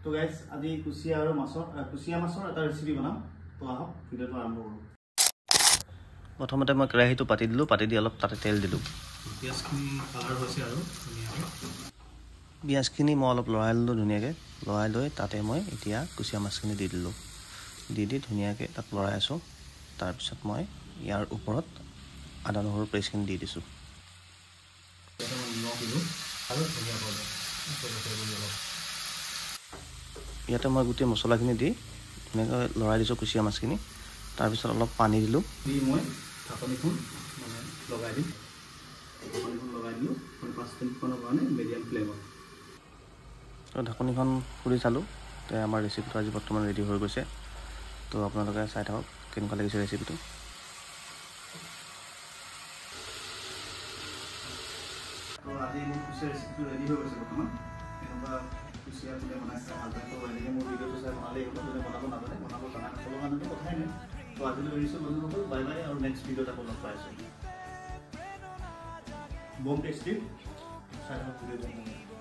তো গাইস আজি কুচিয়া মাছৰ এটা ৰেচিপি বনাম তো আহক ভিডিঅ'টো আৰম্ভ কৰোঁ প্ৰথমতে মই কেৰাহীটো পাতি দিলোঁ পাতি দি অলপ তাতে তেল দিলোঁ পিয়াজখিনি কালাৰ হৈছে আৰু পিয়াজখিনি মই অলপ লৰাই ল'লোঁ ধুনীয়াকৈ লৰাই লৈ তাতে মই এতিয়া কুচিয়া মাছখিনি দি দিলোঁ দি ধুনীয়াকৈ তাত লৰাই আছোঁ তাৰপিছত মই ইয়াৰ ওপৰত আদা নহৰু পেষ্টখিনি দি দিছোঁ ইয়াতে মই গোটেই মছলাখিনি দি ধুনীয়াকৈ লৰাই দিছোঁ কুচিয়া মাছখিনি তাৰপিছত অলপ পানী দিলোঁ দি মই ঢাকনিখন মানে লগাই দিম ঢাকনিখন লগাই দিলোঁ 5 মিনিটমানৰ কাৰণে মিডিয়াম ফ্লেমত তো ঢাকনিখন খুলি চালোঁ তো আমাৰ ৰেচিপিটো আজি বৰ্তমান ৰেডি হৈ গৈছে তো আপোনালোকে চাই থাকক কেনেকুৱা লাগিছে ৰেচিপিটো তো আজি মোৰ কুচিয়া ৰেচিপিটো ৰেডি হৈ গৈছে বৰ্তমান এনেকুৱা কুচিয়া কোনে বনাইছে ভালদৰে তো এনেকৈ মোৰ ভিডিঅ'টো চাই বনালেই হ'ব যোনে বনাব নাজানে বনাব জানা সকলো মানুহটো কথাই নাই তো আজিলৈ এৰিছোঁ বন্ধুসকল বাই বাই আৰু নেক্সট ভিডিঅ'ত আকৌ লগ পাইছোঁ বম টেষ্টি চাই থাকক ভিডিঅ'টো